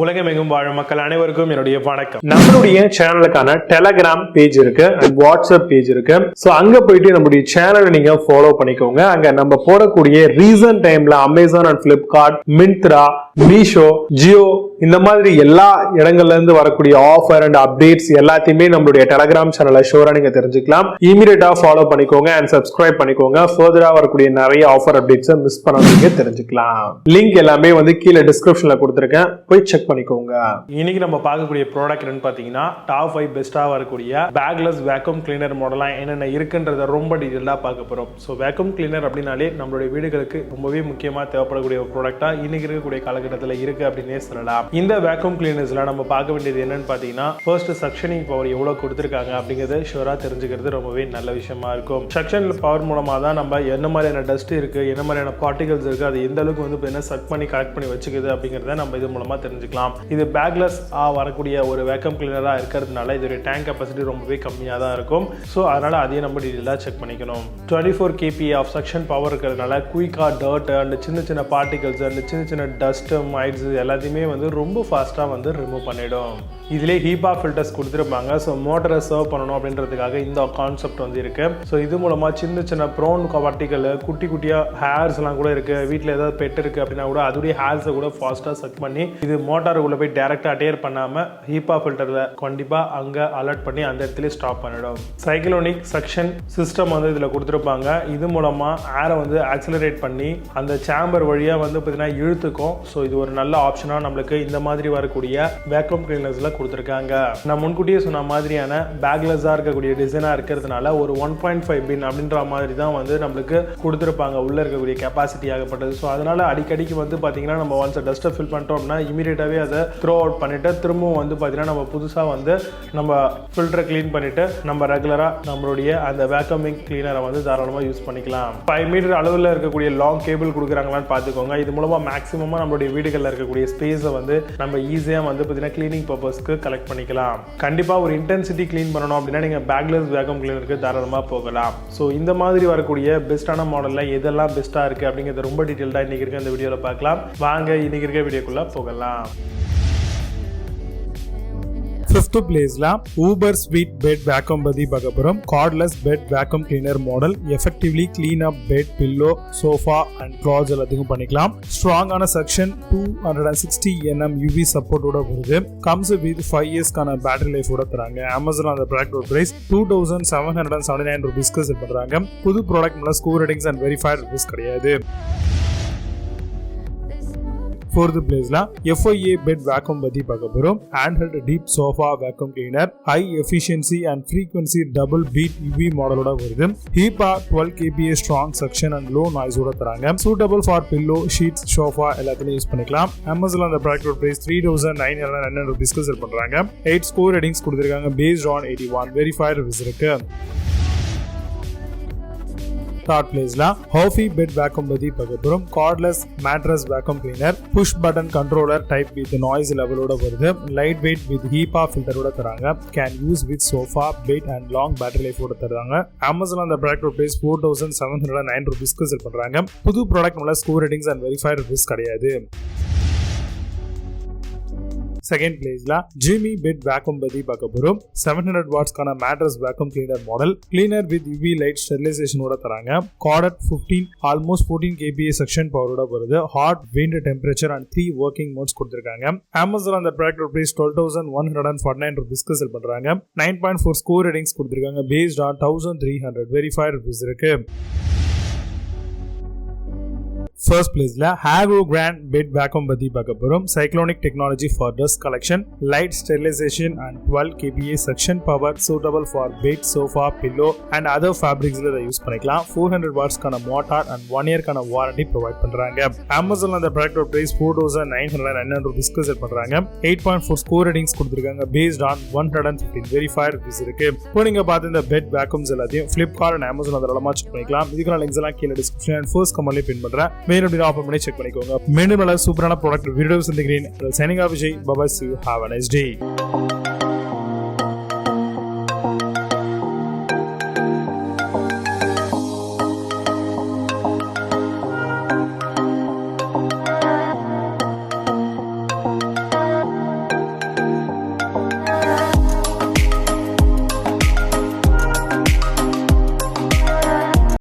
உலகமெங்கும் வாழும் மக்கள் அனைவருக்கும் என்னுடைய வணக்கம். நம்மளுடைய சேனலுக்கான டெலகிராம் பேஜ் இருக்கு அண்ட் வாட்ஸ்அப் பேஜ் இருக்கு. சோ அங்க போயிட்டு நம்மளுடைய சேனலை நீங்க ஃபாலோ பண்ணிக்கோங்க. அங்க நம்ம போடக்கூடிய ரீசன்ட் டைம்ல Amazon and Flipkart, Myntra, Meesho, Jio இந்த மாதிரி எல்லா இடங்கள்ல இருந்து வரக்கூடிய ஆஃபர் அண்ட் அப்டேட்ஸ் எல்லாத்தையுமே நம்மளுடைய டெலகிராம் சேனல்ல ஷோரா நீங்க தெரிஞ்சுக்கலாம். இமீடியட்டா ஃபாலோ பண்ணிக்கோங்க அண்ட் சப்ஸ்கிரைப் பண்ணிக்கோங்க. ஃபர்தரா வரக்கூடிய நிறைய ஆஃபர் அப்டேட்ஸ் மிஸ் பண்ணாதீங்க, தெரிஞ்சுக்கலாம். லிங்க் எல்லாமே கீழே டிஸ்கிரிப்ஷன்ல கொடுத்திருக்கேன், போய் செக் பண்ணிக்கோங்க. இன்னைக்கு நம்ம பார்க்கக்கூடிய ப்ராடக்ட் என்னன்னு பாத்தீங்கன்னா டாப் 5 பெஸ்டா வரக்கூடிய பேக்லெஸ் வேக்யூம் கிளீனர் மாடலா என்னென்ன இருக்குன்றத ரொம்ப டீடைலா பார்க்க போறோம். ஸோ வேக்யூம் கிளீனர் அப்படின்னாலே நம்மளுடைய வீடுகளுக்கு ரொம்பவே முக்கியமா தேவைப்படக்கூடிய ஒரு ப்ராடக்டா இன்னைக்கு இருக்கக்கூடிய காலகட்டத்தில் இருக்கு அப்படின்னே சொல்லலாம். இந்த வேக்யூம் கிளீனர்ஸ்ல நம்ம பார்க்க வேண்டியது என்னன்னு பாத்தீங்கன்னா ஃபர்ஸ்ட் சக்ஷனிங் பவர் எவ்வளவு கொடுத்திருக்காங்க அப்படிங்கறத ஷூரா தெரிஞ்சுக்கிறது ரொம்பவே நல்ல விஷயமா இருக்கும். சக்ஷன் பவர் மூலமா தான் நம்ம என்ன மாதிரியான டஸ்ட் இருக்கு, என்ன மாதிரியான பார்ட்டிகல்ஸ் இருக்கு, அது எந்த அளவுக்கு என்ன சக் பண்ணி கலெக்ட் பண்ணி வச்சுக்குது அப்படிங்கறத நம்ம இது மூலமா தெரிஞ்சுக்கலாம். இது பேக்லெஸ் வரக்கூடிய ஒரு வேக்யூம் கிளீனரா இருக்கிறதுனால இதோட டேங்க் கெபாசிட்டி ரொம்பவே கம்மியா தான் இருக்கும். ஸோ அதனால அதையும் நம்ம டீடைலா செக் பண்ணிக்கணும். 24 kPa ஆஃப் சக்ஷன் பவர் இருக்கிறதுனால குயிக்கா டர்ட் அண்ட் சின்ன சின்ன பார்ட்டிகல்ஸ் அண்ட் சின்ன சின்ன டஸ்ட் மைட்ஸ் எல்லாத்தையுமே ரொம்ப ஃபாஸ்டா ரிமூவ் பண்ணிடும். இதுல ஹீபா ஃபில்டர்ஸ் கொடுத்துருப்பாங்க. ஸோ மோட்டரை சர்வ் பண்ணணும் அப்படின்றதுக்காக இந்த கான்செப்ட் இருக்கு. ஸோ இது மூலமா சின்ன சின்ன ப்ரௌன் பார்ட்டிகல், குட்டி குட்டியா ஹேர்ஸ் எல்லாம் கூட இருக்கு, வீட்டில் ஏதாவது பெட் இருக்கு அப்படின்னா கூட அதோடைய ஹேர்ஸை கூட ஃபாஸ்டா சக் பண்ணி இது மோட்டாருக்குள்ள போய் டைரக்டா அட்டேர் பண்ணாம ஹீபா ஃபில்டர்ல கண்டிப்பா அங்க அலர்ட் பண்ணி அந்த இடத்துல ஸ்டாப் பண்ணிடும். சைக்ளோனிக் சக்ஷன் சிஸ்டம் இதுல கொடுத்துருப்பாங்க. இது மூலமா ஏரை ஆக்சிலரேட் பண்ணி அந்த சேம்பர் வழியா பார்த்தீங்கன்னா இழுத்துக்கும். ஸோ இது ஒரு நல்ல ஆப்ஷனா நம்மளுக்கு இந்த மாதிரி வரக்கூடிய வேக்யூம் கிளீனர்ஸ்ல கொடுத்துருக்காங்க. நான் முன்கூட்டியே சொன்ன மாதிரியான பேக்லெஸ்ஸா இருக்கக்கூடிய டிசைனா இருக்கிறதுனால ஒரு 1.5 பின் அப்படின்ற மாதிரி தான் நம்மளுக்கு கொடுத்துருப்பாங்க. உள்ள இருக்கக்கூடிய கெப்பாசிட்டி ஆகப்பட்டது. ஸோ அதனால அடிக்கடிக்கு பாத்தீங்கன்னா நம்ம ஒன்ஸ் டஸ்ட்டை ஃபில் பண்ணிட்டோம் அப்படின்னா இமீடியட்டாவே அதை த்ரோ அவுட் பண்ணிட்டு திரும்பவும் பாத்தீங்கன்னா நம்ம புதுசா நம்ம ஃபில்டரை கிளீன் பண்ணிட்டு நம்ம ரெகுலரா நம்மளுடைய அந்த வேக்யூமிங் கிளீனரை தாராளமா யூஸ் பண்ணிக்கலாம். 5 மீட்டர் அளவில் இருக்கக்கூடிய லாங் கேபிள் கொடுக்குறாங்களான்னு பார்த்துக்கோங்க. இது மூலமா மேக்ஸிமமா நம்மளுடைய வீடுகளில் இருக்கக்கூடிய ஸ்பேஸை நம்ம ஈஸியா பார்த்தீங்கன்னா கிளீனிங் பர்பஸ்க்கு கலெக்ட் பண்ணிக்கலாம். கண்டிப்பா ஒரு இன்டென்சிட்டி கிளீன் பண்ணணும் அப்படின்னா நீங்க பேக்லெஸ் வேக்யூம் கிளீனருக்கு தாராளமா போகலாம். ஸோ இந்த மாதிரி வரக்கூடிய பெஸ்டான மாடல்ல எதெல்லாம் பெஸ்டா இருக்கு அப்படிங்கிறத ரொம்ப டீடைல்டா இன்னைக்கு இருக்க இந்த வீடியோல பார்க்கலாம். வாங்க இன்னைக்கு இருக்க வீடியோக்குள்ள போகலாம். Fifth place la Ubersweet bed vacuum பத்தி பார்க்க போறோம். Cordless bed vacuum cleaner model effectively clean up bed, pillow, sofa and clothes எல்லாத்தையும் பண்ணிக்கலாம். Strong ஆன suction 260 nm UV support ஓட வருது. Comes with 5 years கான battery life ஓட தராங்க. Amazon அந்த product price 2779 rupeesக்கு செல் பண்றாங்க. புது ப்ராடக்ட் மேல score ratings and verified reviews கிடையாது. Fourth place la FIA bed vacuum பத்தி பார்க்க போறோம். Handheld deep sofa vacuum cleaner, high efficiency and frequency double beat UV மாடலோட வருது. HEPA 12 kPa strong suction and low noise ஓட தராங்க. Suitable for pillow, sheets, sofa எல்லாத்தையும் use பண்ணிக்கலாம். Amazon அந்த product price 3999 rupeesக்கு செல் பண்றாங்க. 8 ஸ்கோர் ரேட்டிங்ஸ் கொடுத்திருக்காங்க based on 81 verified reviews இருக்கு. Third place la Hoafy bed vacuum பத்தி பார்க்க போறோம். Cordless mattress vacuum cleaner, push button controller type with noise level ஓட வருது. Light weight with HEPA filter ஓட தராங்க. Can use with sofa, bed and long battery life ஓட தராங்க. Amazon அந்த ப்ராடக்ட் பிரைஸ் 4709 rupeesக்கு செல் பண்றாங்க. புது ப்ராடக்ட் மேல score ratings and verified reviews கிடையாது. Second place la Jimmy bed vacuum பத்தி பார்க்க போறோம். 700 watts கான mattress vacuum cleaner model, cleaner with UV light sterilization ஓட தராங்க. Corded 15 almost 14 kPa suction power ஓட வருது. Hot, wind, temperature and 3 working modes கொடுத்திருக்காங்க. Amazon அந்த ப்ராடக்ட் பிரைஸ் 12149 rupeesக்கு செல் பண்றாங்க. 9.4 ஸ்கோர் ரேட்டிங்ஸ் கொடுத்திருக்காங்க based on 1300 verified reviews இருக்கு. First place la Agaro grand bed vacuum பத்தி பார்க்க போறோம். Cyclonic technology for dust collection, light sterilization and 12 kPa suction power, suitable for bed, sofa, pillow and other fabrics ல use பண்ணிக்கலாம். 400 watts கான motor and 1 year கான warranty provide பண்றாங்க. Amazon அந்த product price 4999 rupeesக்கு செல் பண்றாங்க. 8.4 ஸ்கோர் ரேட்டிங்ஸ் கொடுத்திருக்காங்க based on 115 verified reviews இருக்கு. இப்போ நீங்க பார்த்த இந்த பெட் வேக்யூம்ஸ் எல்லாத்தையும் Flipkart and Amazon அதெல்லாம் செக் பண்ணிக்கலாம். இதுக்கான லிங்க்ஸ் எல்லாம் கீழ டிஸ்கிரிப்ஷன் and first கமெண்ட்ல பின் பண்றேன். மேலும் ஆஃபர் பண்ணி செக் பண்ணிக்கோங்க. மீண்டும் நல்ல சூப்பரான ப்ராடக்ட் வீடியோ சந்திக்கிறேன். Signing off Vijay. Bye bye. See you. Have a nice day.